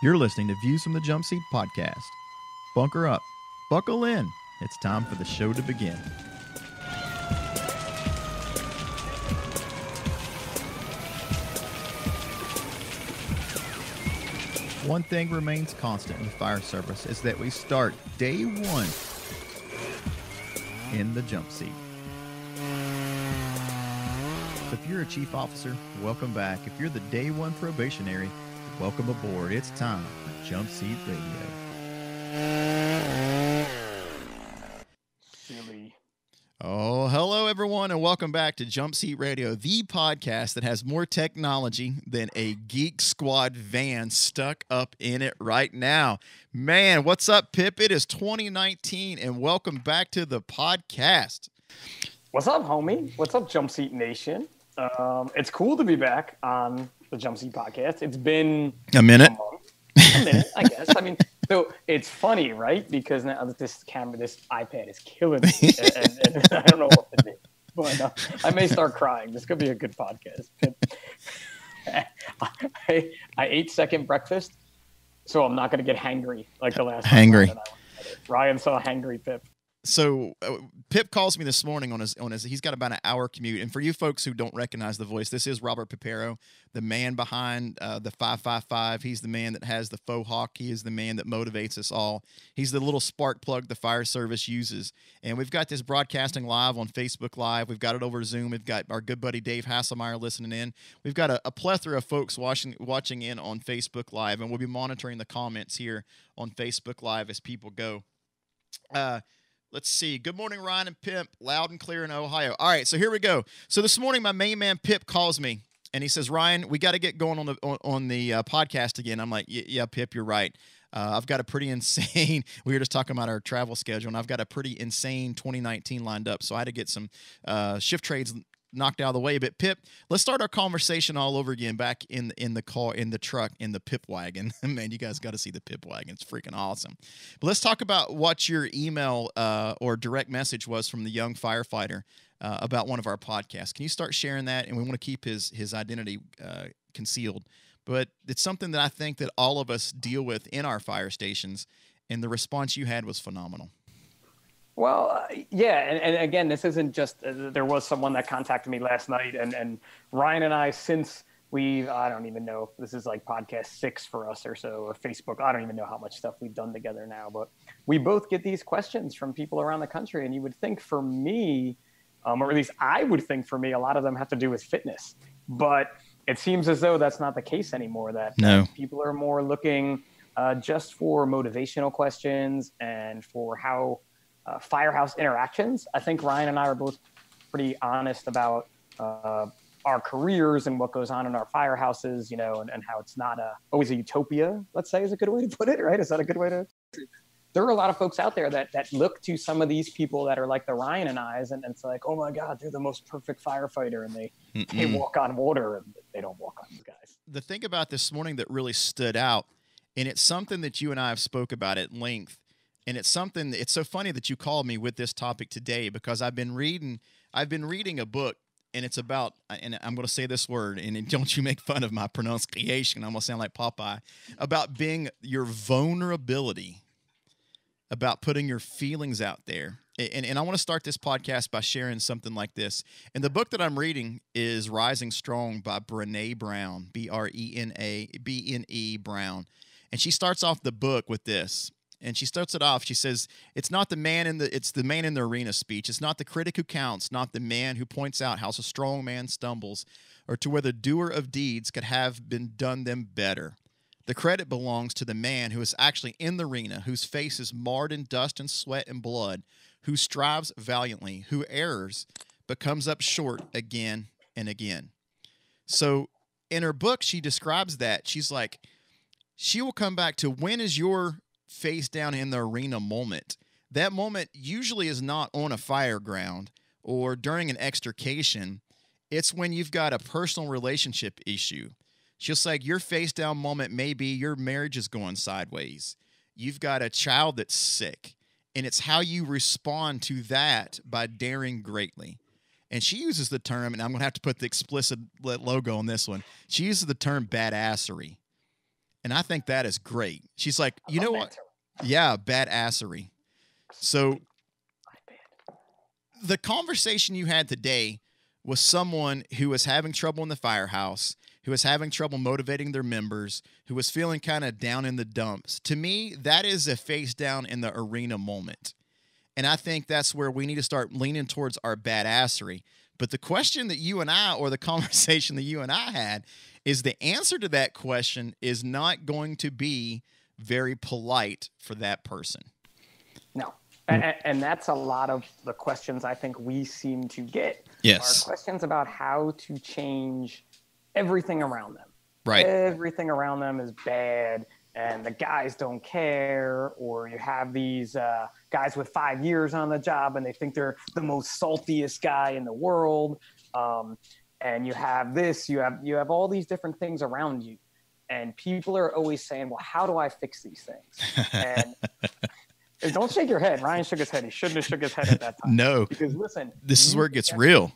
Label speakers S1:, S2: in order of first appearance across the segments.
S1: You're listening to Views from the Jumpseat Podcast. Bunker up, buckle in. It's time for the show to begin. One thing remains constant in the fire service is that we start day one in the jump seat. So if you're a chief officer, welcome back. If you're the day one probationary, welcome aboard. It's time for Jumpseat Radio.
S2: Silly.
S1: Oh, hello everyone, and welcome back to Jumpseat Radio, the podcast that has more technology than a Geek Squad van stuck up in it right now. Man, what's up, Pip? It is 2019, and welcome back to the podcast.
S2: What's up, homie? What's up, Jumpseat Nation? It's cool to be back on the Jumpseat Podcast. It's been
S1: a minute,
S2: I guess. I mean, so it's funny, right? Because now this iPad is killing me, and I don't know what to do. But I may start crying. This could be a good podcast. I ate second breakfast, so I'm not going to get hangry like the last time.
S1: Hangry.
S2: Ryan saw hangry Pip.
S1: So Pip calls me this morning on his. He's got about an hour commute, and for you folks who don't recognize the voice, this is Robert Pipero, the man behind the 555. He's the man that has the faux hawk. He is the man that motivates us all. He's the little spark plug the fire service uses, and we've got this broadcasting live on Facebook Live. We've got it over Zoom. We've got our good buddy Dave Hasselmeyer listening in. We've got a plethora of folks watching in on Facebook Live, and we'll be monitoring the comments here on Facebook Live as people go. Let's see. Good morning, Ryan and Pip. Loud and clear in Ohio. All right, so here we go. So this morning, my main man Pip calls me, and he says, "Ryan, we got to get going on the podcast again." I'm like, "Yeah, Pip, you're right. I've got a pretty insane." We were just talking about our travel schedule, and I've got a pretty insane 2019 lined up. So I had to get some shift trades knocked out of the way. But Pip, let's start our conversation all over again back in the car, in the truck, in the Pip wagon. Man, you guys got to see the Pip wagon. It's freaking awesome. But let's talk about what your email or direct message was from the young firefighter about one of our podcasts. Can you start sharing that? And we want to keep his identity concealed. But it's something that I think that all of us deal with in our fire stations, and the response you had was phenomenal.
S2: Well, yeah, and again, this isn't just, there was someone that contacted me last night, and Ryan and I, since I don't even know, this is like podcast 6 for us or so, or Facebook, I don't even know how much stuff we've done together now, but we both get these questions from people around the country, and you would think for me, or at least I would think for me, a lot of them have to do with fitness, but it seems as though that's not the case anymore, that people are more looking just for motivational questions and for how firehouse interactions. I think Ryan and I are both pretty honest about our careers and what goes on in our firehouses, you know, and how it's not always a utopia, let's say, is a good way to put it, right? Is that a good way to? There are a lot of folks out there that look to some of these people that are like the Ryan and I's, and it's like, oh my God, they're the most perfect firefighter, and they walk on water, and they don't walk on you guys.
S1: The thing about this morning that really stood out, and it's something that you and I have spoke about at length, and it's so funny that you called me with this topic today, because I've been reading a book, and it's about, and I'm going to say this word, and don't you make fun of my pronunciation, I'm going to sound like Popeye, about being your vulnerability, about putting your feelings out there. And I want to start this podcast by sharing something like this. And the book that I'm reading is Rising Strong by Brené Brown, B-R-E-N-A-B-N-E Brown. And she starts off the book with this. And she starts it off. She says, it's the man in the arena speech. It's not the critic who counts, not the man who points out how a strong man stumbles, or to whether doer of deeds could have been done them better. The credit belongs to the man who is actually in the arena, whose face is marred in dust and sweat and blood, who strives valiantly, who errs, but comes up short again and again. So in her book, she describes that. She's like, she will come back to, when is your face down in the arena moment? That moment usually is not on a fire ground or during an extrication. It's when you've got a personal relationship issue. Just like your face down moment may be your marriage is going sideways. You've got a child that's sick, and it's how you respond to that by daring greatly. And she uses the term, and I'm going to have to put the explicit logo on this one. She uses the term badassery. And I think that is great. She's like, you know what?
S2: Term.
S1: Yeah, badassery. So the conversation you had today was someone who was having trouble in the firehouse, who was having trouble motivating their members, who was feeling kind of down in the dumps. To me, that is a face down in the arena moment. And I think that's where we need to start leaning towards our badassery. But the question that you and I, or the conversation that you and I had, is the answer to that question is not going to be very polite for that person.
S2: No. And that's a lot of the questions I think we seem to get.
S1: Yes.
S2: Are questions about how to change everything around them.
S1: Right.
S2: Everything around them is bad, and the guys don't care. Or you have these guys with 5 years on the job, and they think they're the most saltiest guy in the world. And you have this, you have all these different things around you. And people are always saying, well, how do I fix these things? And don't shake your head. Ryan shook his head. He shouldn't have shook his head at that time.
S1: No.
S2: Because listen,
S1: this is where it gets real.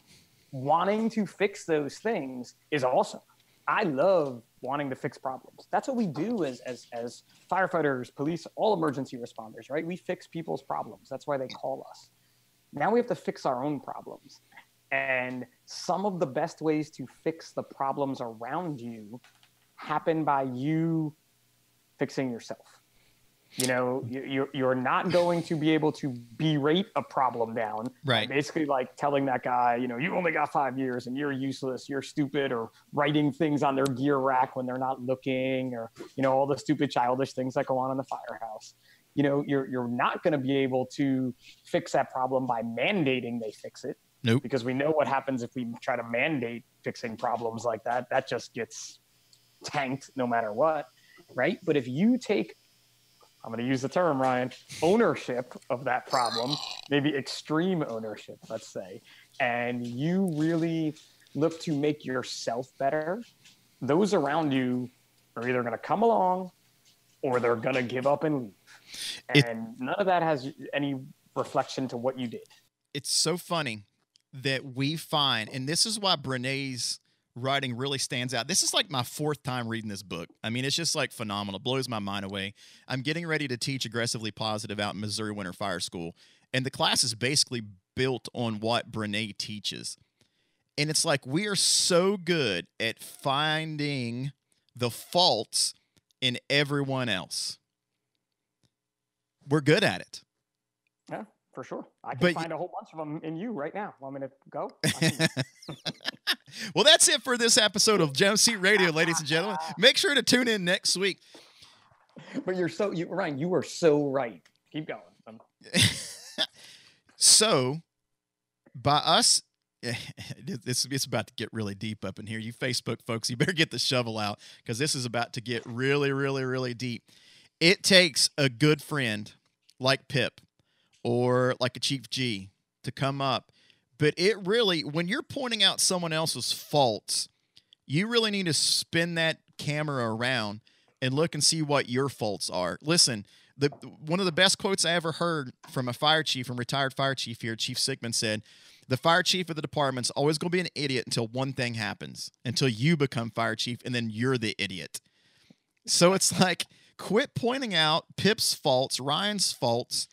S2: Wanting to fix those things is awesome. I love wanting to fix problems. That's what we do as firefighters, police, all emergency responders, right? We fix people's problems. That's why they call us. Now we have to fix our own problems. And some of the best ways to fix the problems around you happen by you fixing yourself. You know, you're not going to be able to berate a problem down.
S1: Right.
S2: Basically like telling that guy, you know, you only got 5 years and you're useless, you're stupid, or writing things on their gear rack when they're not looking, or, you know, all the stupid childish things that go on in the firehouse. You know, you're not going to be able to fix that problem by mandating they fix it.
S1: Nope.
S2: Because we know what happens if we try to mandate fixing problems like that. That just gets tanked no matter what, right? But if you take, I'm going to use the term, Ryan, ownership of that problem, maybe extreme ownership, let's say, and you really look to make yourself better, those around you are either going to come along or they're going to give up and leave. And none of that has any reflection to what you did. It's
S1: so funny that we find, and this is why Brené's writing really stands out. This is like my fourth time reading this book. I mean, it's just like phenomenal. It blows my mind away. I'm getting ready to teach Aggressively Positive out in Missouri Winter Fire School, and the class is basically built on what Brené teaches. And it's like we are so good at finding the faults in everyone else. We're good at it.
S2: Yeah, for sure. I can find a whole bunch of them in you right now. Want me to go?
S1: Well, that's it for this episode of Jumpseat Radio, ladies and gentlemen. Make sure to tune in next week.
S2: But Ryan, you were so right. Keep going.
S1: So, by us, it's about to get really deep up in here. You Facebook folks, you better get the shovel out, because this is about to get really, really, really deep. It takes a good friend like Pip or like a Chief G to come up. But it really, when you're pointing out someone else's faults, you really need to spin that camera around and look and see what your faults are. Listen, one of the best quotes I ever heard from a fire chief, from retired fire chief here, Chief Sigmund, said, the fire chief of the department's always going to be an idiot until one thing happens, until you become fire chief, and then you're the idiot. So it's like, quit pointing out Pip's faults, Ryan's faults.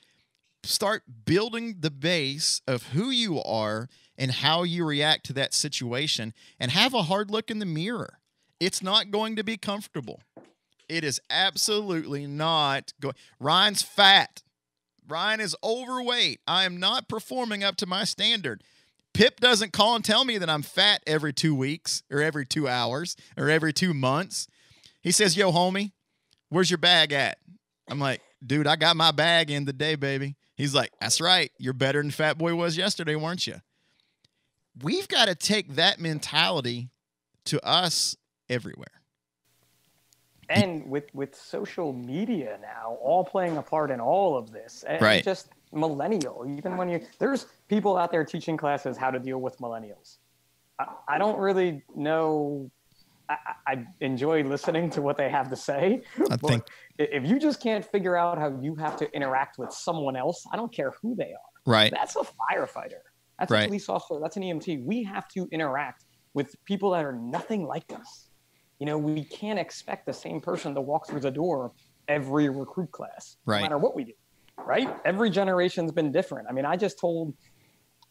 S1: Start building the base of who you are and how you react to that situation, and have a hard look in the mirror. It's not going to be comfortable. It is absolutely not going. Ryan's fat. Ryan is overweight. I am not performing up to my standard. Pip doesn't call and tell me that I'm fat every 2 weeks or every 2 hours or every 2 months. He says, yo, homie, where's your bag at? I'm like, dude, I got my bag in the day, baby. He's like, that's right. You're better than Fat Boy was yesterday, weren't you? We've got to take that mentality to us everywhere.
S2: And with social media now all playing a part in all of this, and
S1: right.
S2: Just millennial, even when there's people out there teaching classes how to deal with millennials. I don't really know. I enjoy listening to what they have to say. But if you just can't figure out how you have to interact with someone else, I don't care who they are.
S1: Right.
S2: That's a firefighter. That's a police officer. That's an EMT. We have to interact with people that are nothing like us. We can't expect the same person to walk through the door every recruit class,
S1: right,
S2: no matter what we do, right? Every generation's been different. I mean, I just told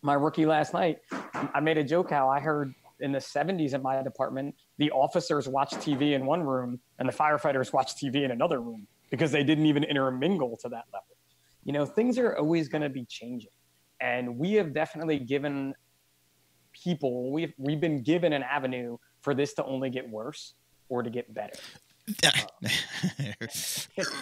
S2: my rookie last night, I made a joke how I heard in the 70s in my department, the officers watched TV in one room and the firefighters watched TV in another room because they didn't even intermingle to that level. Things are always going to be changing. And we have definitely given people, we've been given an avenue for this to only get worse or to get better.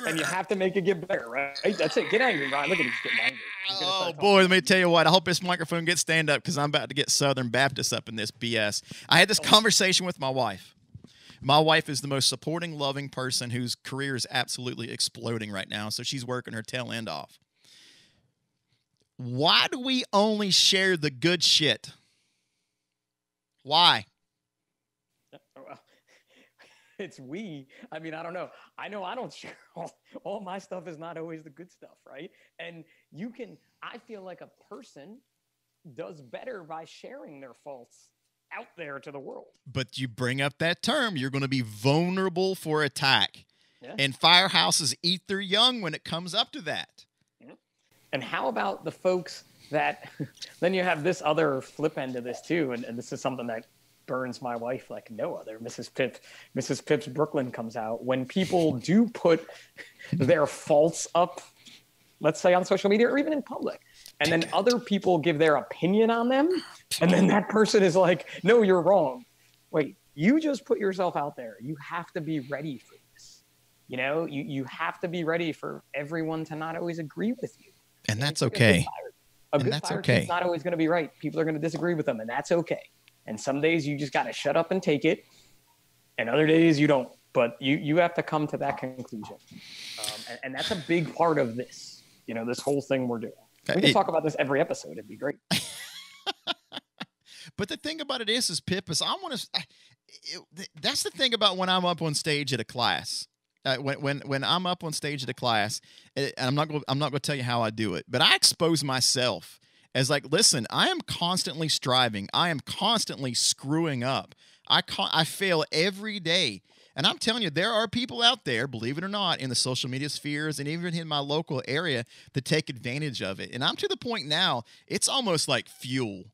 S2: And you have to make it get better, right? That's it. Get angry, Ryan. Look at him getting angry.
S1: Oh, boy, let me tell you what. I hope this microphone gets stand up because I'm about to get Southern Baptist up in this BS. I had this conversation with my wife. My wife is the most supporting, loving person whose career is absolutely exploding right now, so she's working her tail end off. Why do we only share the good shit? Why?
S2: It's we. I mean, I don't know. I know I don't share all my stuff is not always the good stuff, right? And I feel like a person does better by sharing their faults out there to the world.
S1: But you bring up that term, you're going to be vulnerable for attack.
S2: Yeah.
S1: And firehouses eat their young when it comes up to that.
S2: Yeah. And how about the folks that then you have this other flip end of this too, and this is something that burns my wife like no other. Mrs. Pips Brooklyn comes out when people do put their faults up, let's say on social media or even in public, and then other people give their opinion on them, and then that person is like, no, you're wrong. Wait, you just put yourself out there. You have to be ready for this. You have to be ready for everyone to not always agree with you.
S1: And that's okay.
S2: A good fire team's not always going to be right. People are going to disagree with them, and that's okay. And some days you just got to shut up and take it, and other days you don't. But you have to come to that conclusion, and that's a big part of this. This whole thing we're doing. We can talk about this every episode. It'd be great.
S1: But the thing about it is Pip, that's the thing about when I'm up on stage at a class. When I'm up on stage at a class, and I'm not going to tell you how I do it, but I expose myself as like, listen, I am constantly striving. I am constantly screwing up. I fail every day. And I'm telling you, there are people out there, believe it or not, in the social media spheres and even in my local area that take advantage of it. And I'm to the point now, it's almost like fuel.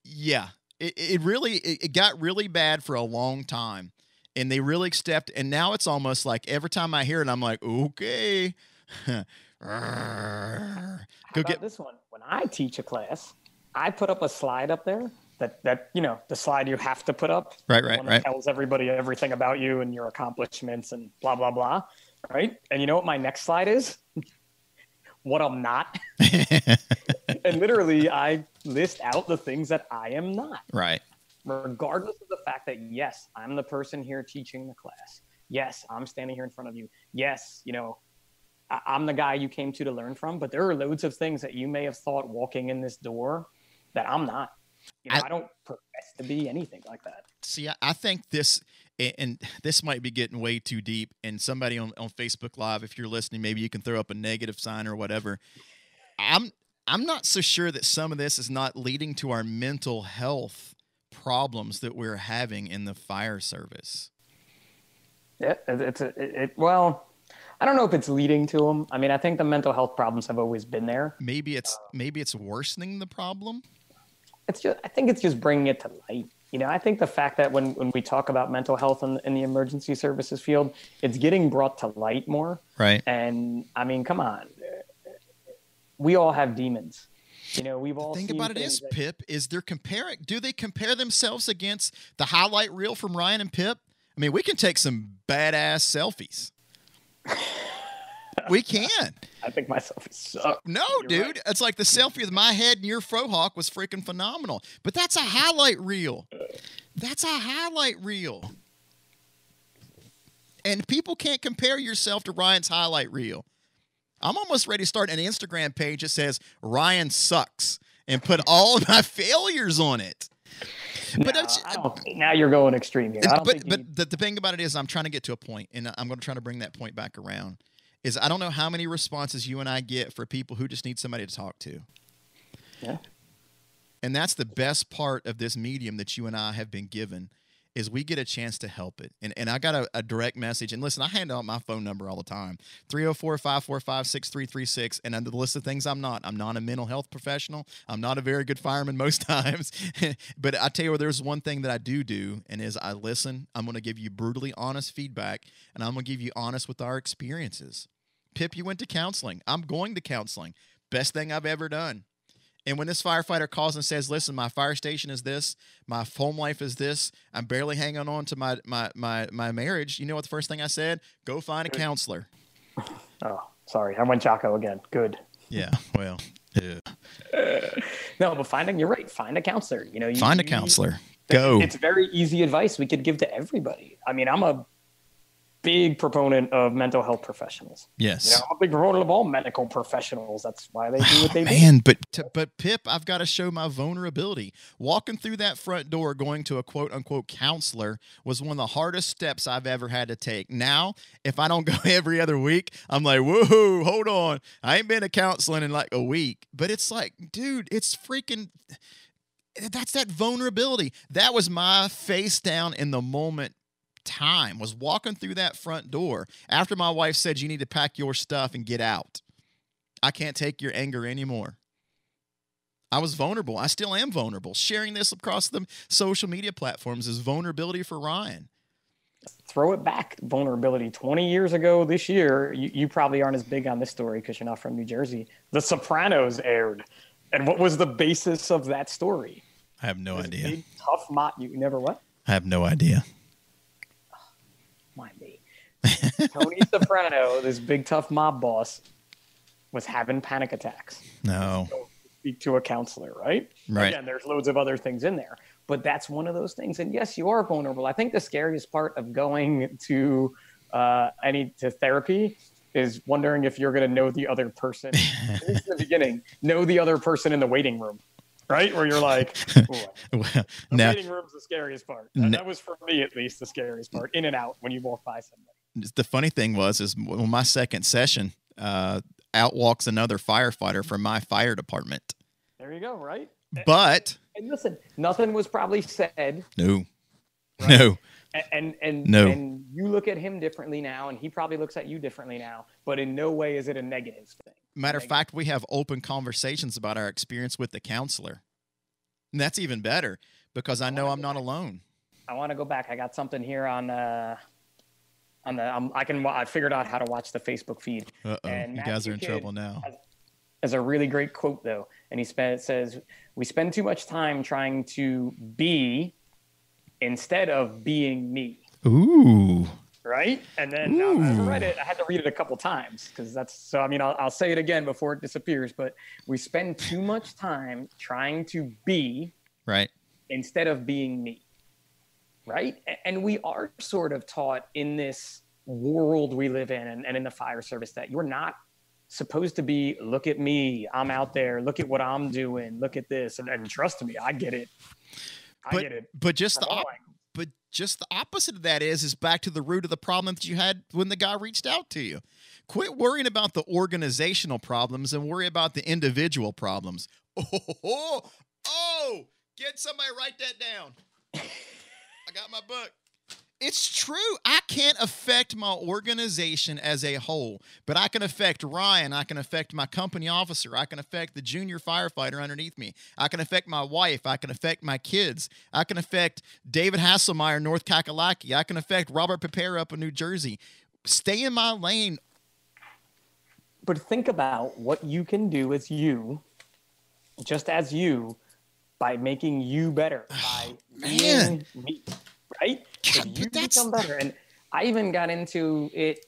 S1: Yeah, it got really bad for a long time. And they really stepped, and now it's almost like every time I hear it, I'm like, okay.
S2: How about this one? When I teach a class, I put up a slide up there that the slide you have to put up.
S1: Right.
S2: That tells everybody everything about you and your accomplishments and blah, blah, blah. Right? And you know what my next slide is? What I'm not. And literally, I list out the things that I am not.
S1: Right.
S2: Regardless of the fact that, yes, I'm the person here teaching the class. Yes, I'm standing here in front of you. Yes, I'm the guy you came to learn from, but there are loads of things that you may have thought walking in this door that I'm not. I don't profess to be anything like that.
S1: See, I think this, and this might be getting way too deep, and somebody on Facebook Live, if you're listening, maybe you can throw up a negative sign or whatever. I'm not so sure that some of this is not leading to our mental health problems that we're having in the fire service.
S2: Yeah, well, I don't know if it's leading to them. I mean, I think the mental health problems have always been there.
S1: Maybe it's worsening the problem.
S2: I think it's just bringing it to light. I think the fact that when we talk about mental health in the emergency services field, it's getting brought to light more.
S1: Right.
S2: And I mean, come on, we all have demons. We've all.
S1: The thing about it is, Pip, is do they compare themselves against the highlight reel from Ryan and Pip? I mean, we can take some badass selfies. We can.
S2: I think my selfies suck.
S1: No,
S2: You're
S1: dude.
S2: right.
S1: It's like the selfie with my head and your frohawk was freaking phenomenal. But that's a highlight reel. That's a highlight reel. And people can't compare yourself to Ryan's highlight reel. I'm almost ready to start an Instagram page that says Ryan sucks and put all of my failures on it. But
S2: now you're going extreme here.
S1: But the thing about it is I'm trying to get to a point, and I'm going to try to bring that point back around, is I don't know how many responses you and I get for people who just need somebody to talk to.
S2: Yeah.
S1: And that's the best part of this medium that you and I have been given, is we get a chance to help it. And I got a direct message. And listen, I hand out my phone number all the time, 304-545-6336. And under the list of things I'm not a mental health professional. I'm not a very good fireman most times. But I tell you what, there's one thing that I do, and is I listen. I'm going to give you brutally honest feedback, and I'm going to give you honest with our experiences. Pip, you went to counseling. I'm going to counseling. Best thing I've ever done. And when this firefighter calls and says, listen, my fire station is this, my home life is this, I'm barely hanging on to my marriage, you know what the first thing I said? Go find a counselor.
S2: Oh, sorry. I went Jocko again. Good.
S1: Yeah, well. Yeah.
S2: No, but you're right. Find a counselor.
S1: Find a counselor. Go.
S2: It's very easy advice we could give to everybody. I mean, I'm a big proponent of mental health professionals.
S1: Yes.
S2: I'm a big proponent of all medical professionals. That's why they do what they do.
S1: Man, but Pip, I've got to show my vulnerability. Walking through that front door, going to a quote unquote counselor was one of the hardest steps I've ever had to take. Now, if I don't go every other week, I'm like, whoa, hold on. I ain't been to counseling in like a week. But it's like, dude, it's freaking... That's that vulnerability. That was my face down in the moment time, was walking through that front door after my wife said, you need to pack your stuff and get out. I can't take your anger anymore. I was vulnerable. I still am vulnerable. Sharing this across the social media platforms is vulnerability for Ryan.
S2: Throw it back, vulnerability. 20 years ago this year, you probably aren't as big on this story because you're not from New Jersey. The Sopranos aired. And what was the basis of that story?
S1: I have no idea.
S2: Big, tough mob. You never what?
S1: I have no idea.
S2: Why me? Tony Soprano, this big tough mob boss, was having panic attacks.
S1: No.
S2: So speak to a counselor, right?
S1: Right.
S2: Again, there's loads of other things in there, but that's one of those things. And yes, you are vulnerable. I think the scariest part of going to therapy is wondering if you're going to know the other person. At least in the beginning, know the other person in the waiting room. Right? Where you're like, the waiting room's the scariest part. That was, for me at least, the scariest part. In and out when you walk by somebody.
S1: The funny thing is when my second session, out walks another firefighter from my fire department.
S2: There you go, right?
S1: But...
S2: And listen, nothing was probably said.
S1: No.
S2: Right?
S1: No.
S2: And you look at him differently now, and he probably looks at you differently now, but in no way is it a negative thing.
S1: Matter of fact, we have open conversations about our experience with the counselor. And that's even better because I know I'm not alone.
S2: I want to go back. I got something here I figured out how to watch the Facebook feed.
S1: And you guys are in trouble now.
S2: Has a really great quote though. And it says, we spend too much time trying to be instead of being me.
S1: Ooh.
S2: Right? And then I read it. I had to read it a couple times because I'll say it again before it disappears. But we spend too much time trying to be
S1: right
S2: instead of being me. Right? And we are sort of taught in this world we live in and in the fire service that you're not supposed to be, look at me, I'm out there, look at what I'm doing, look at this. And trust me, I get it. I get it.
S1: But just the opposite of that is back to the root of the problem that you had when the guy reached out to you. Quit worrying about the organizational problems and worry about the individual problems. Oh, get somebody write that down. I got my book. It's true. I can't affect my organization as a whole, but I can affect Ryan. I can affect my company officer. I can affect the junior firefighter underneath me. I can affect my wife. I can affect my kids. I can affect David Hasselmeyer, North Kakalaki. I can affect Robert Pepera up in New Jersey. Stay in my lane.
S2: But think about what you can do as you, just as you, by making you better, by being me. Right?
S1: God,
S2: if you become better. And I even got into it.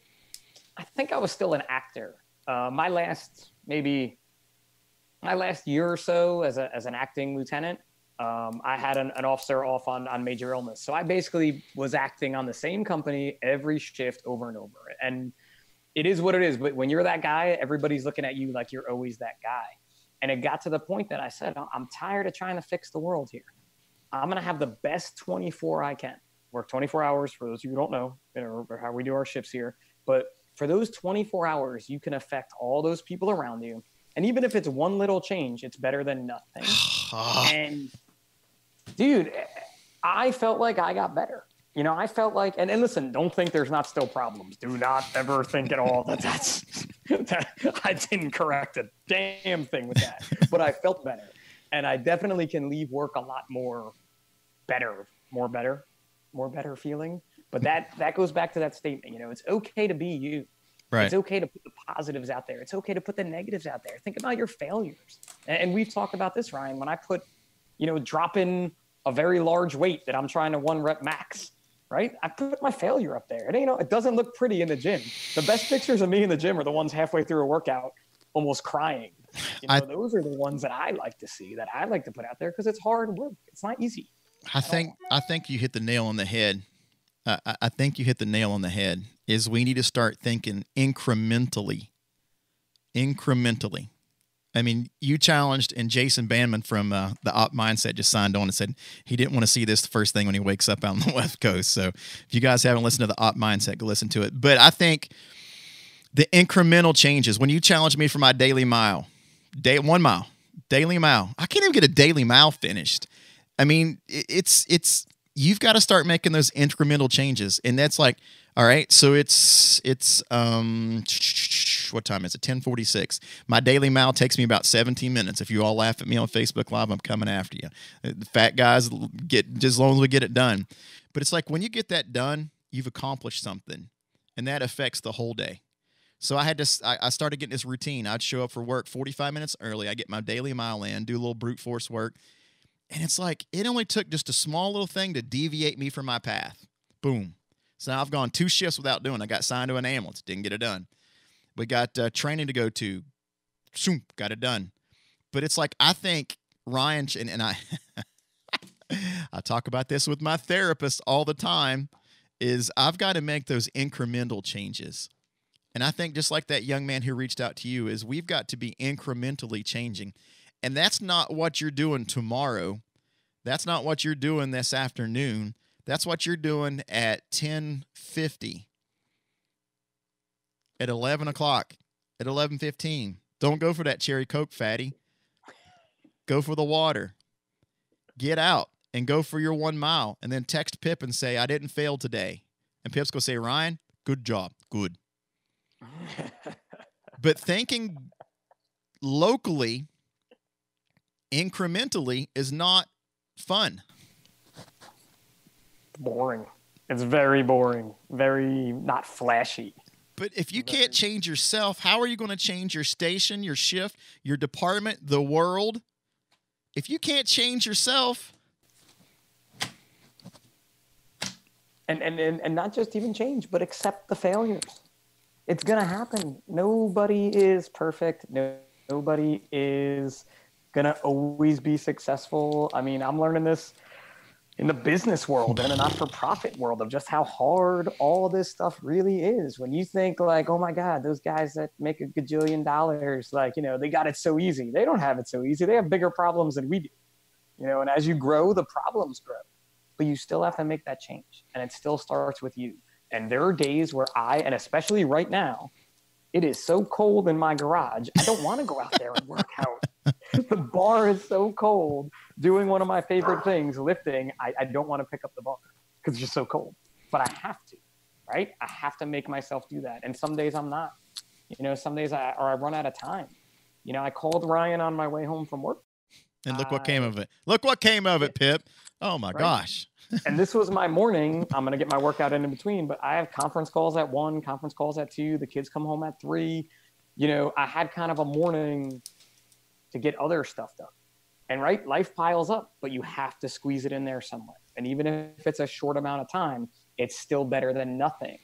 S2: I think I was still an actor. My last year or so as an acting lieutenant, I had an officer off on major illness. So I basically was acting on the same company every shift over and over. And it is what it is. But when you're that guy, everybody's looking at you like you're always that guy. And it got to the point that I said, I'm tired of trying to fix the world here. I'm going to have the best 24 I can. Work 24 hours for those of you who don't know, or how we do our shifts here. But for those 24 hours, you can affect all those people around you. And even if it's one little change, it's better than nothing. And dude, I felt like I got better. You know, I felt like, and listen, don't think there's not still problems. Do not ever think at all that I didn't correct a damn thing with that. But I felt better. And I definitely can leave work a lot more better feeling. But that goes back to that statement. You know, it's okay to be you. Right. It's okay to put the positives out there. It's okay to put the negatives out there. Think about your failures. And we've talked about this, Ryan, when I put, you know, dropping a very large weight that I'm trying to 1 rep max, right? I put my failure up there. It doesn't look pretty in the gym. The best pictures of me in the gym are the ones halfway through a workout, almost crying. You know, those are the ones that I like to see, that I like to put out there, because it's hard work. It's not easy.
S1: I think you hit the nail on the head. I think you hit the nail on the head. Is we need to start thinking incrementally. I mean, you challenged, and Jason Bandman from the Op Mindset just signed on and said he didn't want to see this the first thing when he wakes up out on the West Coast. So if you guys haven't listened to the Op Mindset, go listen to it. But I think the incremental changes, when you challenged me for my daily mile, 1 mile, daily mile, I can't even get a daily mile finished. I mean, it's you've got to start making those incremental changes. And that's like, all right, so it's what time is it? 10:46. My daily mile takes me about 17 minutes. If you all laugh at me on Facebook Live, I'm coming after you. The fat guys get, just as long as we get it done. But it's like when you get that done, you've accomplished something, and that affects the whole day. So I started getting this routine. I'd show up for work 45 minutes early. I get my daily mile in, do a little brute force work. And it's like, it only took just a small little thing to deviate me from my path. Boom. So now I've gone 2 shifts without doing it. I got signed to an ambulance. Didn't get it done. We got training to go to. Got it done. But it's like, I think Ryan, and I, I talk about this with my therapist all the time, is I've got to make those incremental changes. And I think just like that young man who reached out to you, is we've got to be incrementally changing. And that's not what you're doing tomorrow. That's not what you're doing this afternoon. That's what you're doing at 10:50, at 11 o'clock, at 11:15. Don't go for that cherry Coke, fatty. Go for the water. Get out and go for your 1 mile, and then text Pip and say, I didn't fail today. And Pip's going to say, Ryan, good job. Good. But thinking locally, incrementally, is not fun.
S2: Boring. It's very boring. Very not flashy.
S1: But if you can't change yourself, how are you going to change your station, your shift, your department, the world? If you can't change yourself.
S2: And not just even change, but accept the failures. It's going to happen. Nobody is perfect. Nobody is going to always be successful. I mean, I'm learning this in the business world and in the not-for-profit world of just how hard all this stuff really is. When you think like, oh my God, those guys that make $1 gajillion, like, you know, they got it so easy. They don't have it so easy. They have bigger problems than we do. You know, and as you grow, the problems grow. But you still have to make that change. And it still starts with you. And there are days where and especially right now, it is so cold in my garage, I don't want to go out there and work out. The bar is so cold. Doing one of my favorite things, lifting, I don't want to pick up the bar because it's just so cold. But I have to, right? I have to make myself do that. And some days I'm not. You know, some days I run out of time. You know, I called Ryan on my way home from work.
S1: And look what came of it. Look what came of it, Pip. Oh, my gosh.
S2: And this was my morning. I'm going to get my workout in between, but I have conference calls at 1, conference calls at 2. The kids come home at 3. You know, I had kind of a morning to get other stuff done. And right, life piles up, but you have to squeeze it in there somewhere. And even if it's a short amount of time, it's still better than nothing.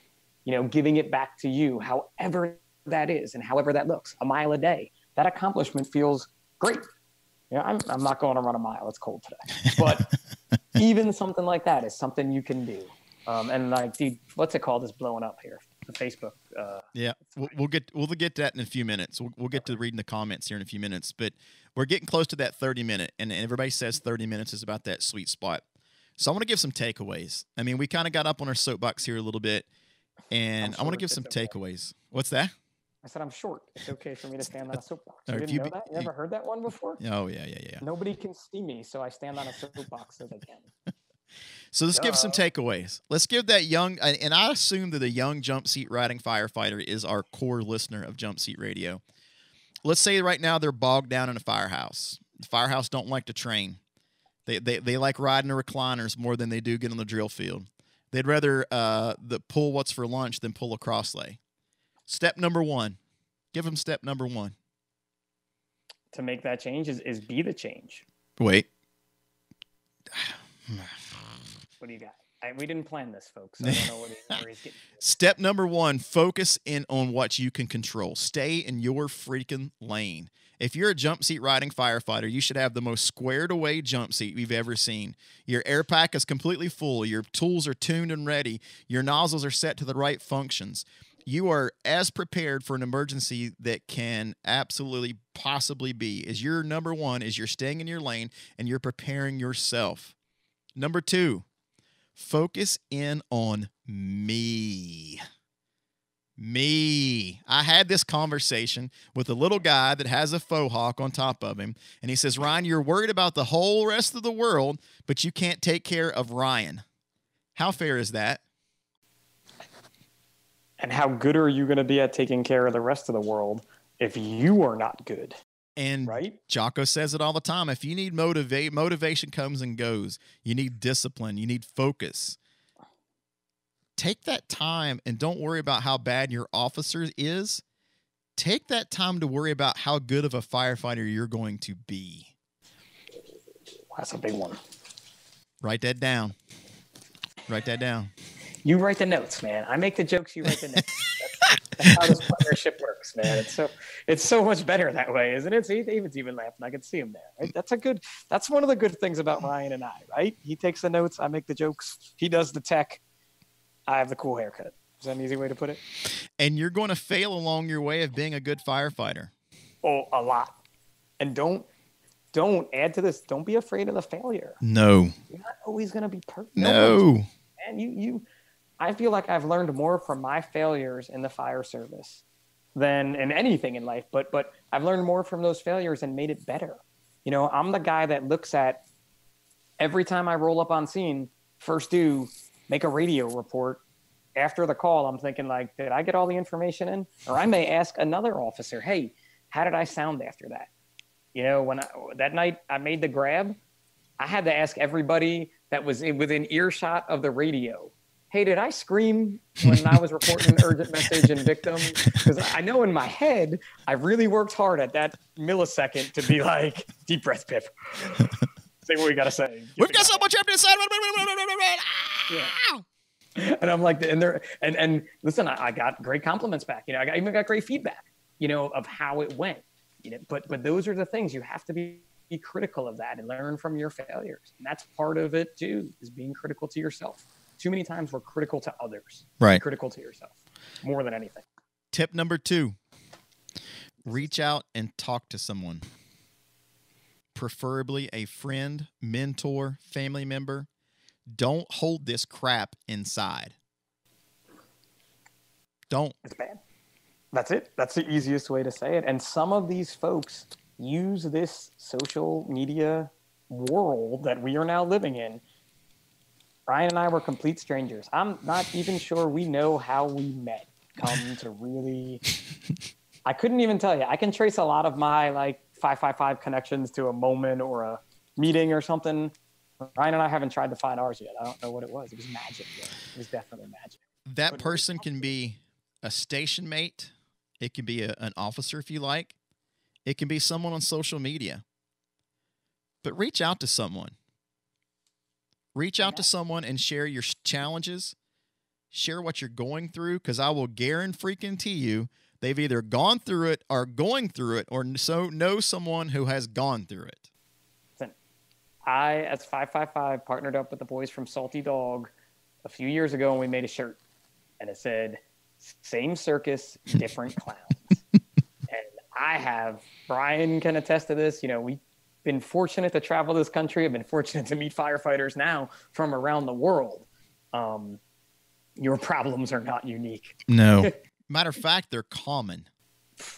S2: You know, giving it back to you, however that is and however that looks, a mile a day, that accomplishment feels great. You know, I'm not going to run a mile. It's cold today. But even something like that is something you can do. And like, dude, what's it called? Is blowing up here. The Facebook.
S1: Yeah, we'll get to that in a few minutes. We'll get to reading the comments here in a few minutes. But we're getting close to that 30-minute, and everybody says 30 minutes is about that sweet spot. So I want to give some takeaways. I mean, we kind of got up on our soapbox here a little bit, and I want to give some takeaways. What's that?
S2: I said I'm short. It's okay for me to stand on a soapbox. You didn't know that? You ever heard that one before?
S1: Oh, yeah.
S2: Nobody can see me, so I stand on a soapbox so they can.
S1: So let's give some takeaways. Let's give that young, and I assume that a young jump seat riding firefighter is our core listener of Jump Seat Radio. Let's say right now they're bogged down in a firehouse. The firehouse don't like to train. They like riding the recliners more than they do get on the drill field. They'd rather pull what's for lunch than pull a cross lay. Step number one. Give them step number one.
S2: To make that change is be the change.
S1: Wait.
S2: What do you got? We didn't plan this, folks. I don't know where he's getting.
S1: Step number one, focus in on what you can control. Stay in your freaking lane. If you're a jump seat riding firefighter, you should have the most squared away jump seat we've ever seen. Your air pack is completely full. Your tools are tuned and ready. Your nozzles are set to the right functions. You are as prepared for an emergency that can absolutely possibly be. Is your number one is you're staying in your lane and you're preparing yourself. Number two, focus in on me. Me. I had this conversation with a little guy that has a faux hawk on top of him, and he says, Ryan, you're worried about the whole rest of the world, but you can't take care of Ryan. How fair is that?
S2: And how good are you going to be at taking care of the rest of the world if you are not good?
S1: And
S2: right?
S1: Jocko says it all the time. If you need motivation comes and goes. You need discipline. You need focus. Take that time and don't worry about how bad your officer is. Take that time to worry about how good of a firefighter you're going to be.
S2: That's a big one.
S1: Write that down. Write that down.
S2: You write the notes, man. I make the jokes, you write the notes. That's how this partnership works, man. It's so much better that way, isn't it? See, David's even laughing. I can see him there. Right? That's one of the good things about Ryan and I, right? He takes the notes, I make the jokes, he does the tech, I have the cool haircut. Is that an easy way to put it?
S1: And you're going to fail along your way of being a good firefighter.
S2: Oh, a lot. And don't add to this. Don't be afraid of the failure.
S1: No.
S2: You're not always going to be perfect.
S1: No.
S2: And I feel like I've learned more from my failures in the fire service than in anything in life, but I've learned more from those failures and made it better. You know, I'm the guy that looks at every time I roll up on scene, first make a radio report. After the call, I'm thinking like, did I get all the information in? Or I may ask another officer, hey, how did I sound after that? You know, that night I made the grab, I had to ask everybody that was within earshot of the radio, hey, did I scream when I was reporting an urgent message and victim? Because I know in my head, I really worked hard at that millisecond to be like, deep breath, Pip. Say what we got to say.
S1: We've got so much up inside.
S2: Yeah. And I'm like, and listen, I got great compliments back. You know, I even got great feedback, you know, of how it went. You know, but those are the things you have to be critical of that and learn from your failures. And that's part of it too, is being critical to yourself. Too many times we're critical to others.
S1: Right.
S2: Be critical to yourself more than anything.
S1: Tip number 2, reach out and talk to someone. Preferably a friend, mentor, family member. Don't hold this crap inside. Don't.
S2: It's bad. That's it. That's the easiest way to say it. And some of these folks use this social media world that we are now living in. Ryan and I were complete strangers. I'm not even sure we know how we met. Come to really, I couldn't even tell you. I can trace a lot of my like 555 connections to a moment or a meeting or something. Ryan and I haven't tried to find ours yet. I don't know what it was. It was magic. Though. It was definitely magic.
S1: That person can be a station mate. It can be an officer if you like. It can be someone on social media. But reach out to someone. Reach out to someone and share your challenges. Share what you're going through, because I will guarantee you they've either gone through it or going through it or so know someone who has gone through it.
S2: I, as 555, partnered up with the boys from Salty Dog a few years ago, and we made a shirt. And it said, same circus, different clowns. And Brian can attest to this, you know, we've been fortunate to travel this country. I've been fortunate to meet firefighters now from around the world. Your problems are not unique.
S1: No. Matter of fact, they're common.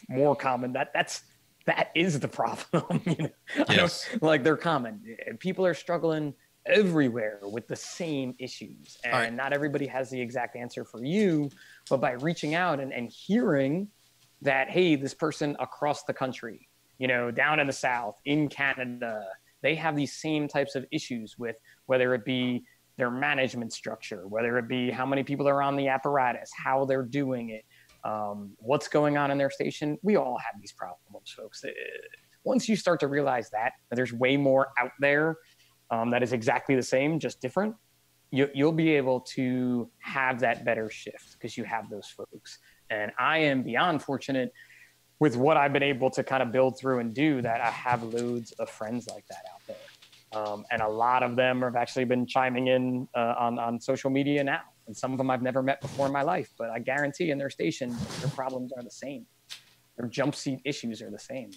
S2: More common. That is the problem. You know?
S1: Yes.
S2: Like they're common. People are struggling everywhere with the same issues. And not everybody has the exact answer for you, but by reaching out and hearing that, hey, this person across the country, you know, down in the South, in Canada, they have these same types of issues with whether it be their management structure, whether it be how many people are on the apparatus, how they're doing it, what's going on in their station. We all have these problems, folks. Once you start to realize that there's way more out there that is exactly the same, just different, you'll be able to have that better shift because you have those folks. And I am beyond fortunate with what I've been able to kind of build through and do, that I have loads of friends like that out there. And a lot of them have actually been chiming in on social media now. And some of them I've never met before in my life, but I guarantee in their station, their problems are the same. Their jump seat issues are the same.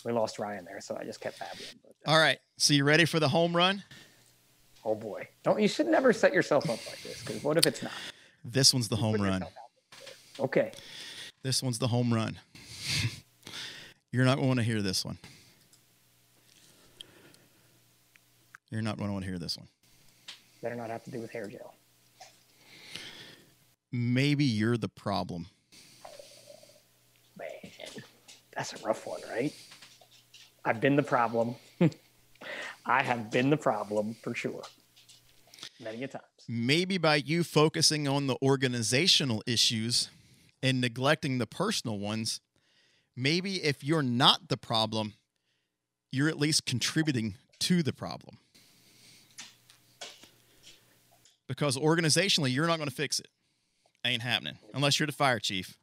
S2: We lost Ryan there, so I just kept babbling.
S1: All right. So you ready for the home run?
S2: Oh boy. You should never set yourself up like this, because what if it's not?
S1: This one's the home run.
S2: Okay.
S1: This one's the home run. You're not going to want to hear this one. You're not going to want to hear this one.
S2: Better not have to do with hair gel.
S1: Maybe you're the problem.
S2: Man, that's a rough one, right? I've been the problem. I have been the problem for sure. Many a times.
S1: Maybe by you focusing on the organizational issues and neglecting the personal ones, maybe if you're not the problem, you're at least contributing to the problem. Because organizationally, you're not going to fix it. Ain't happening. Unless you're the fire chief.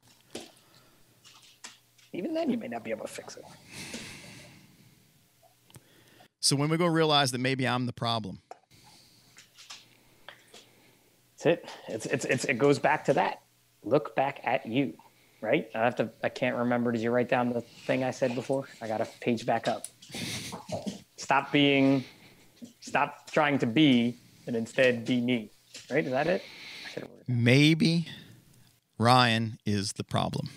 S2: Even then, you may not be able to fix it.
S1: So when we go realize that maybe I'm the problem.
S2: That's it. It goes back to that. Look back at you, right? I can't remember. Did you write down the thing I said before? I got to page back up. Stop trying to be, and instead be me. Right? Is that it?
S1: Maybe Ryan is the problem.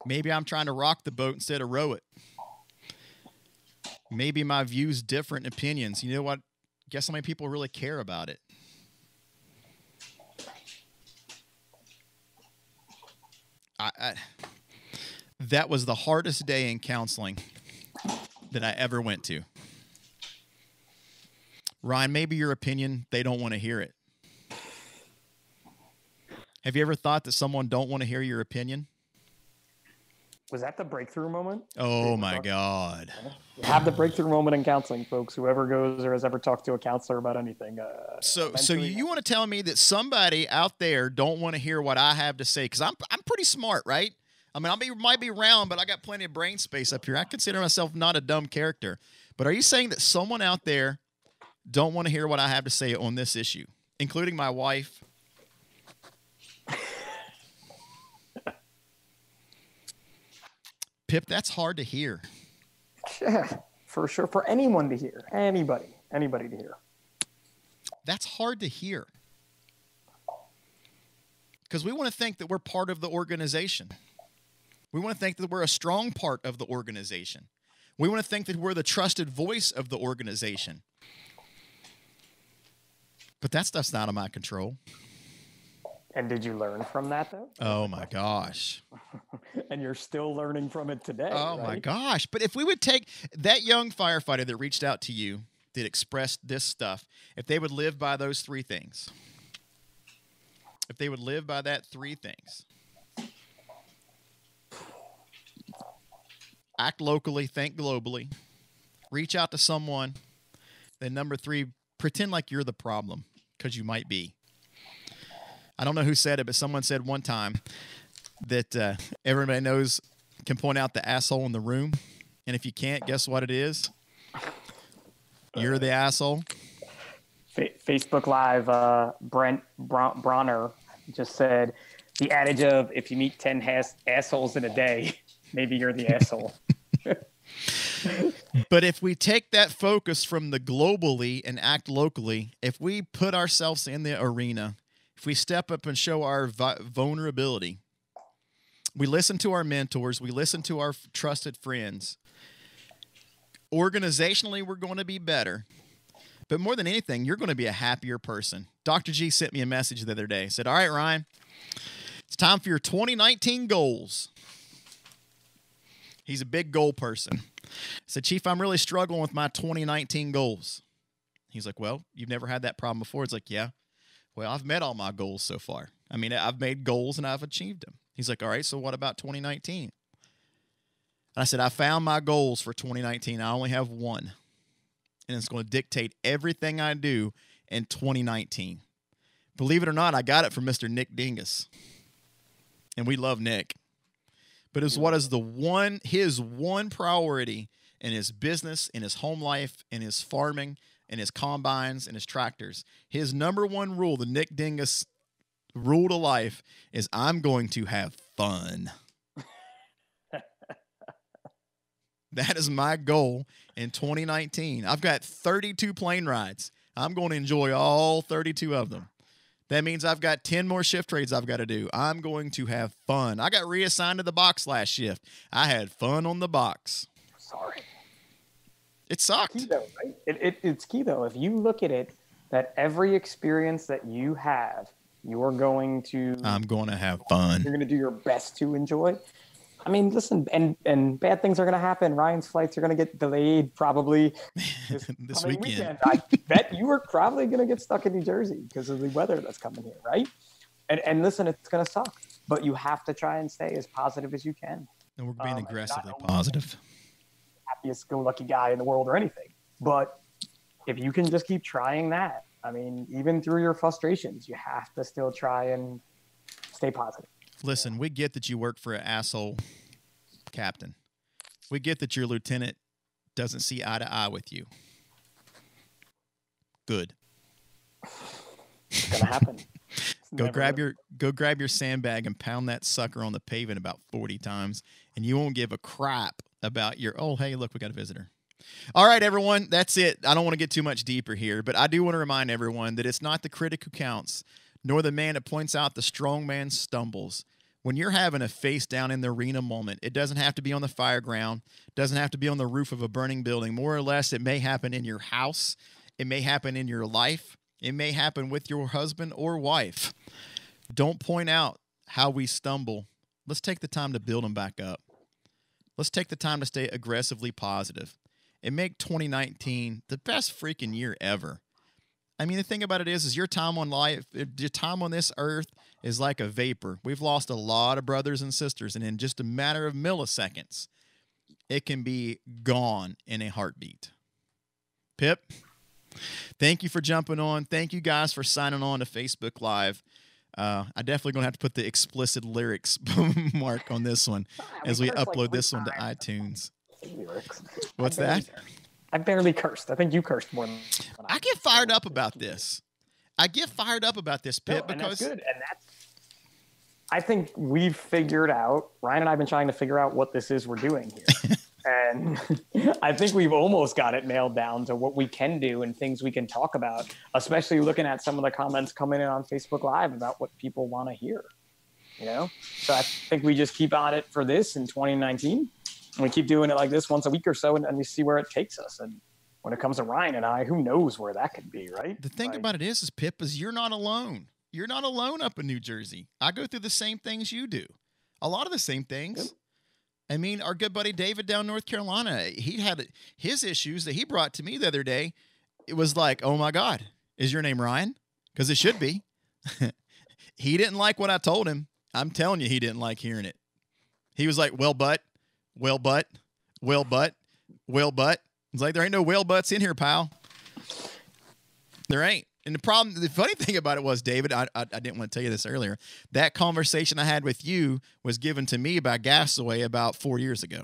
S1: Maybe I'm trying to rock the boat instead of row it. Maybe my views different opinions. You know what? Guess how many people really care about it? That was the hardest day in counseling that I ever went to. Ryan, maybe your opinion, they don't want to hear it. Have you ever thought that someone don't want to hear your opinion?
S2: Was that the breakthrough moment?
S1: Oh, my God.
S2: Have the breakthrough moment in counseling, folks. Whoever goes or has ever talked to a counselor about anything.
S1: So you want to tell me that somebody out there don't want to hear what I have to say? Because I'm pretty smart, right? I mean, might be round, but I got plenty of brain space up here. I consider myself not a dumb character. But are you saying that someone out there don't want to hear what I have to say on this issue, including my wife? Pip, that's hard to hear.
S2: Yeah, for sure. For anyone to hear. Anybody to hear.
S1: That's hard to hear. Because we want to think that we're part of the organization. We want to think that we're a strong part of the organization. We want to think that we're the trusted voice of the organization. But that stuff's not in my control.
S2: And did you learn from that, though?
S1: Oh, my gosh.
S2: And you're still learning from it today.
S1: Oh,
S2: right?
S1: my gosh. But if we would take that young firefighter that reached out to you, that expressed this stuff, if they would live by those three things, if they would live by that three things, act locally, think globally, reach out to someone, then number three, pretend like you're the problem, because you might be. I don't know who said it, but someone said one time that everybody can point out the asshole in the room. And if you can't, guess what it is? You're the asshole.
S2: Facebook Live, Brent Bronner just said the adage of if you meet 10 assholes in a day, maybe you're the asshole.
S1: But if we take that focus from the globally and act locally, if we put ourselves in the arena, if we step up and show our vulnerability, we listen to our mentors, we listen to our trusted friends, Organizationally, we're going to be better. But more than anything, you're going to be a happier person. Dr. G sent me a message the other day. He said, all right, Ryan, it's time for your 2019 goals. He's a big goal person. I said, Chief, I'm really struggling with my 2019 goals. He's like, well, you've never had that problem before. It's like, yeah. Well, I've met all my goals so far. I mean, I've made goals and I've achieved them. He's like, all right, so what about 2019? And I said, I found my goals for 2019. I only have one. And it's going to dictate everything I do in 2019. Believe it or not, I got it from Mr. Nick Dingus. And we love Nick. But it's what is his one priority in his business, in his home life, in his farming, in his combines, and his tractors. His number one rule, the Nick Dingus rule to life, is I'm going to have fun. That is my goal in 2019. I've got 32 plane rides. I'm going to enjoy all 32 of them. That means I've got 10 more shift trades I've got to do. I'm going to have fun. I got reassigned to the box last shift. I had fun on the box.
S2: Sorry.
S1: It sucked.
S2: It's key though, right? It's key, though. If you look at it, that every experience that you have, I'm going to
S1: have fun.
S2: You're going to do your best to enjoy. I mean, listen, and bad things are going to happen. Ryan's flights are going to get delayed probably
S1: this weekend.
S2: I bet you are probably going to get stuck in New Jersey because of the weather that's coming here, right? And listen, it's going to suck, but you have to try and stay as positive as you can.
S1: And we're being aggressively positive.
S2: Happiest go lucky guy in the world or anything, but if you can just keep trying that, I mean, even through your frustrations, you have to still try and stay positive.
S1: Listen, we get that you work for an asshole captain. We get that your lieutenant doesn't see eye to eye with you. Good.
S2: It's gonna happen.
S1: Go grab your sandbag and pound that sucker on the pavement about 40 times, and you won't give a crap about your, oh, hey, look, we got a visitor. All right, everyone, that's it. I don't want to get too much deeper here, but I do want to remind everyone that it's not the critic who counts, nor the man that points out the strong man stumbles. When you're having a face down in the arena moment, it doesn't have to be on the fire ground, doesn't have to be on the roof of a burning building. More or less, it may happen in your house. It may happen in your life. It may happen with your husband or wife. Don't point out how we stumble. Let's take the time to build them back up. Let's take the time to stay aggressively positive and make 2019 the best freaking year ever. I mean, the thing about it is your time on life, your time on this earth is like a vapor. We've lost a lot of brothers and sisters, and in just a matter of milliseconds, it can be gone in a heartbeat. Pip, thank you for jumping on. Thank you guys for signing on to Facebook Live. I definitely going to have to put the explicit lyrics mark on this one as we upload this one to iTunes. What's that?
S2: I barely cursed. I think you cursed more than
S1: I get fired up about this. Pip, because
S2: that's good. And I think we've figured out, Ryan and I have been trying to figure out what this is we're doing here. And I think we've almost got it nailed down to what we can do and things we can talk about, especially looking at some of the comments coming in on Facebook Live about what people want to hear. You know? So I think we just keep on it for this in 2019. And we keep doing it like this once a week or so, and we see where it takes us. And when it comes to Ryan and I, who knows where that could be, right?
S1: The thing about it is Pip, is you're not alone. You're not alone up in New Jersey. I go through the same things you do. A lot of the same things. Yep. I mean, our good buddy David down in North Carolina, he had his issues that he brought to me the other day. It was like, oh, my God, is your name Ryan? Because it should be. He didn't like what I told him. I'm telling you, he didn't like hearing it. He was like, well, but. It's like, there ain't no well butts in here, pal. There ain't. And the funny thing about it was, David, I didn't want to tell you this earlier. That conversation I had with you was given to me by Gasaway about 4 years ago.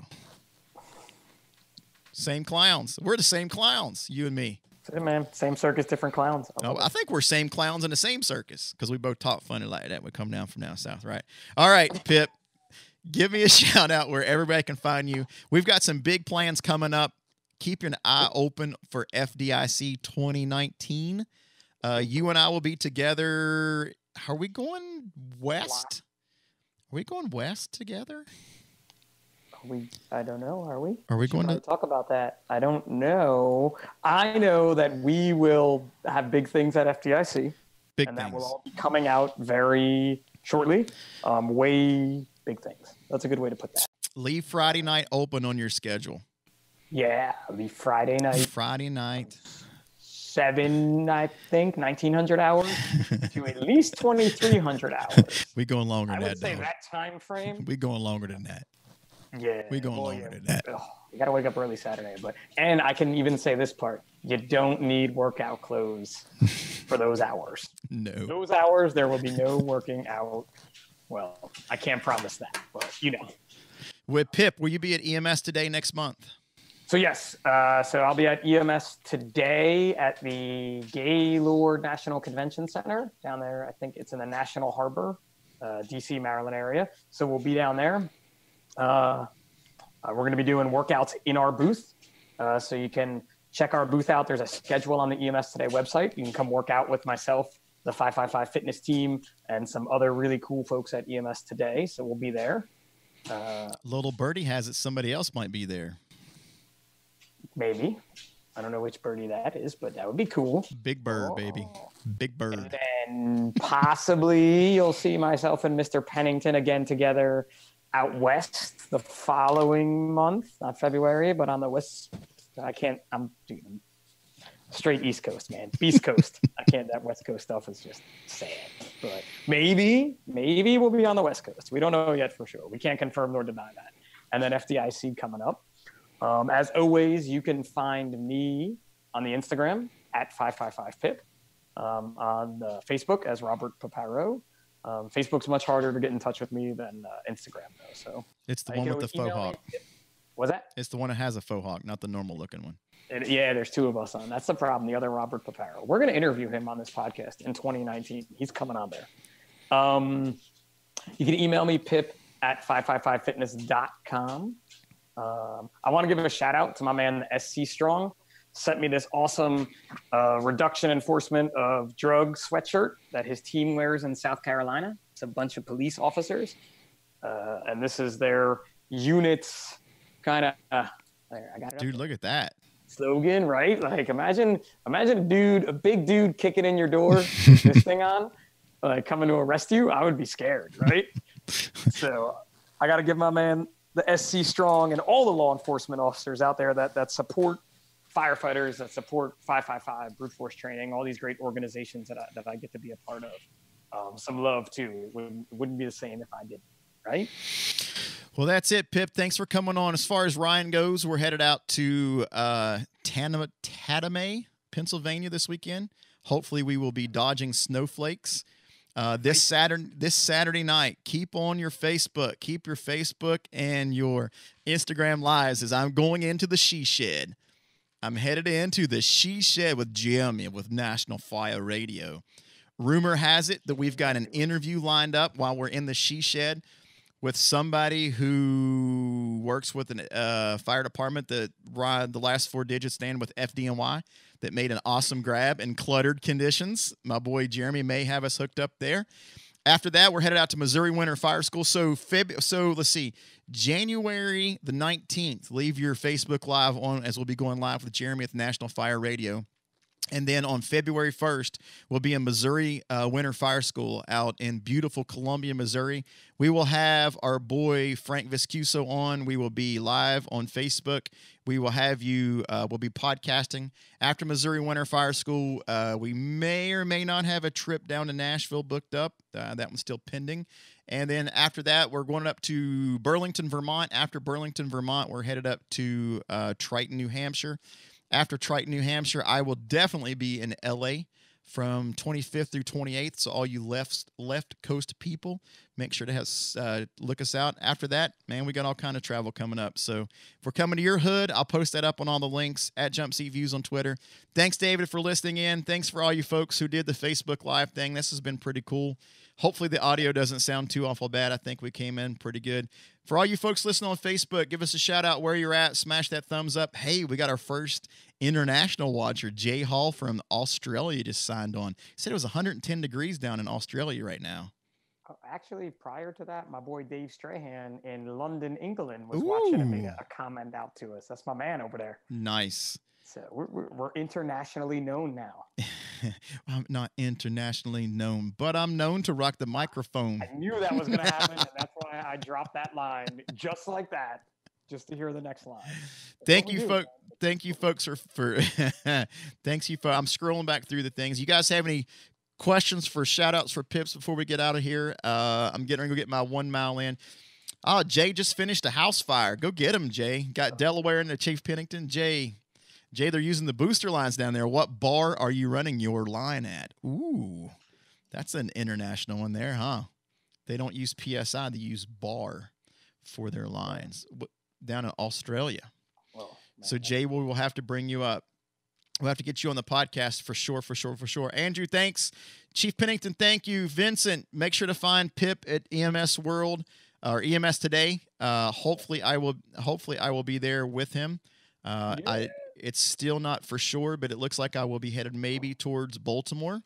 S1: Same clowns. We're the same clowns, you and me.
S2: Hey, man, same circus, different clowns.
S1: I think we're same clowns in the same circus because we both talk funny like that. We come down from down south, right? All right, Pip. Give me a shout out where everybody can find you. We've got some big plans coming up. Keep your eye open for FDIC 2019. You and I will be together. Are we going west? Are we going west together?
S2: I don't know. Are we?
S1: Are we going to
S2: talk about that? I don't know. I know that we will have big things at FDIC.
S1: Big
S2: and
S1: things.
S2: That will all be coming out very shortly. Way big things. That's a good way to put that.
S1: Leave Friday night open on your schedule.
S2: Yeah, it'll be Friday night.
S1: Friday night.
S2: 1,900 hours to at least 2,300 hours.
S1: We going longer than that.
S2: I would say that time frame.
S1: We going longer than that.
S2: Yeah,
S1: we going longer than that.
S2: You got to wake up early Saturday, and I can even say this part: you don't need workout clothes for those hours.
S1: No,
S2: those hours there will be no working out. Well, I can't promise that, but
S1: With Pip, will you be at EMS Today next month?
S2: So yes, so I'll be at EMS Today at the Gaylord National Convention Center down there. I think it's in the National Harbor, DC, Maryland area. So we'll be down there. We're going to be doing workouts in our booth. So you can check our booth out. There's a schedule on the EMS Today website. You can come work out with myself, the 555 fitness team, and some other really cool folks at EMS Today. So we'll be there.
S1: Little birdie has it somebody else might be there.
S2: Maybe. I don't know which birdie that is, but that would be cool.
S1: Big bird, baby. Big bird.
S2: And then possibly you'll see myself and Mr. Pennington again together out west the following month, not February, but on the west. I'm straight East Coast, man. Beast Coast. That West Coast stuff is just sad. But maybe we'll be on the West Coast. We don't know yet for sure. We can't confirm nor deny that. And then FDIC coming up. As always, you can find me on the Instagram at 555pip, on the Facebook as Robert Paparo. Facebook's much harder to get in touch with me than Instagram, though. So
S1: it's the one with the faux hawk.
S2: What's that?
S1: It's the one that has a faux hawk, not the normal looking one.
S2: Yeah, there's two of us on. That's the problem. The other Robert Paparo. We're going to interview him on this podcast in 2019. He's coming on there. You can email me, pip@555fitness.com. I want to give a shout out to my man, SC Strong. Sent me this awesome reduction enforcement of drug sweatshirt that his team wears in South Carolina. It's a bunch of police officers. And this is their unit's kind of, I got it.
S1: Dude, look at that.
S2: Slogan, right? Like imagine a big dude kicking in your door, this thing on, like coming to arrest you. I would be scared, right? So I got to give my man, the SC Strong, and all the law enforcement officers out there that support firefighters, that support 555, brute force training, all these great organizations that I get to be a part of. Some love too. It wouldn't be the same if I didn't, right?
S1: Well, that's it, Pip. Thanks for coming on. As far as Ryan goes, we're headed out to Tatame, Pennsylvania this weekend. Hopefully we will be dodging snowflakes. This Saturday night, keep on your Facebook. Keep your Facebook and your Instagram lives as I'm going into the She Shed. I'm headed into the She Shed with Jim with National Fire Radio. Rumor has it that we've got an interview lined up while we're in the She Shed with somebody who works with a fire department that the last four digits stand with FDNY, that made an awesome grab in cluttered conditions. My boy Jeremy may have us hooked up there. After that, we're headed out to Missouri Winter Fire School. So let's see, January the 19th, leave your Facebook Live on as we'll be going live with Jeremy at the National Fire Radio. And then on February 1st, we'll be in Missouri Winter Fire School out in beautiful Columbia, Missouri. We will have our boy Frank Viscuso on. We will be live on Facebook. We will have you, we'll be podcasting. After Missouri Winter Fire School, we may or may not have a trip down to Nashville booked up. That one's still pending. And then after that, we're going up to Burlington, Vermont. After Burlington, Vermont, we're headed up to Triton, New Hampshire. After Triton, New Hampshire, I will definitely be in LA from 25th through 28th. So all you left coast people, make sure to look us out. After that, man, we got all kind of travel coming up. So if we're coming to your hood, I'll post that up on all the links at Jumpseat Views on Twitter. Thanks, David, for listening in. Thanks for all you folks who did the Facebook Live thing. This has been pretty cool. Hopefully the audio doesn't sound too awful bad. I think we came in pretty good. For all you folks listening on Facebook, give us a shout out where you're at. Smash that thumbs up. Hey, we got our first international watcher, Jay Hall from Australia, just signed on. He said it was 110 degrees down in Australia right now.
S2: actually, prior to that, my boy Dave Strahan in London, England, was watching and made a comment out to us. That's my man over there.
S1: Nice.
S2: So we're internationally known now.
S1: I'm not internationally known, but I'm known to rock the microphone.
S2: I knew that was going to happen, and that's why I dropped that line just like that, just to hear the next line.
S1: Thank you, folks. Thank you, folks, for thanks you for. I'm scrolling back through the things. You guys have any questions for shout outs for Pips before we get out of here? I'm getting ready to go get my 1 mile in. Oh, Jay just finished a house fire. Go get him, Jay. Got Delaware into Chief Pennington. Jay, they're using the booster lines down there. What bar are you running your line at? Ooh, that's an international one there, huh? They don't use PSI. They use bar for their lines down in Australia. Well, so, Jay, we will have to bring you up. We'll have to get you on the podcast for sure. Andrew, thanks. Chief Pennington, thank you. Vincent, make sure to find Pip at EMS World or EMS Today. Hopefully I will be there with him. It's still not for sure, but it looks like I will be headed maybe towards Baltimore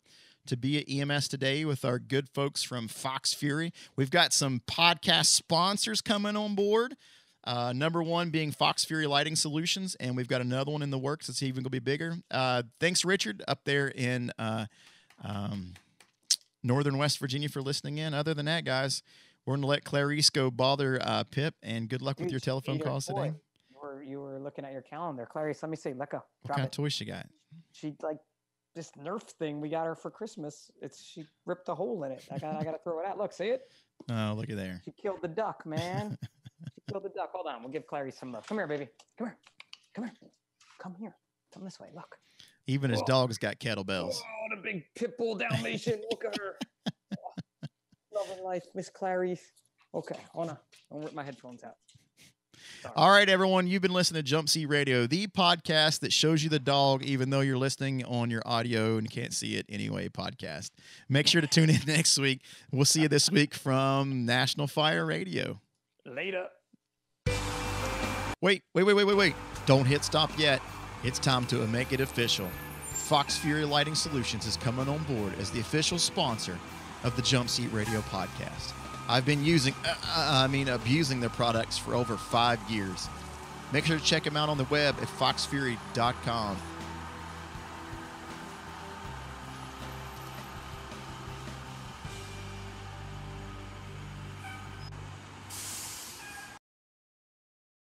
S1: to be at EMS Today with our good folks from Fox Fury. We've got some podcast sponsors coming on board. Number one being Fox Fury Lighting Solutions, and we've got another one in the works that's even going to be bigger. Thanks, Richard, up there in northern West Virginia for listening in. Other than that, guys, we're going to let Clarice go bother Pip, and good luck with your telephone calls today.
S2: You were looking at your calendar. Clarice, let me see. Let go.
S1: What kind of toy she got?
S2: She, like, this Nerf thing we got her for Christmas. She ripped a hole in it. I got to throw it out. Look, see it?
S1: Oh, look at there.
S2: She killed the duck, man. She killed the duck. Hold on. We'll give Clarice some love. Come here, baby. Come here. Come here. Come this way. Look.
S1: Even his dog's got kettlebells.
S2: Oh, the big pit bull Dalmatian. Look at her. Oh, loving life, Miss Clarice. Okay, hold on. Don't rip my headphones out. Sorry.
S1: All right, everyone. You've been listening to Jumpseat Radio, the podcast that shows you the dog, even though you're listening on your audio and can't see it anyway podcast. Make sure to tune in next week. We'll see you this week from National Fire Radio.
S2: Later.
S1: Wait. Don't hit stop yet. It's time to make it official. Fox Fury Lighting Solutions is coming on board as the official sponsor of the Jumpseat Radio Podcast. I've been abusing their products for over 5 years. Make sure to check them out on the web at foxfury.com.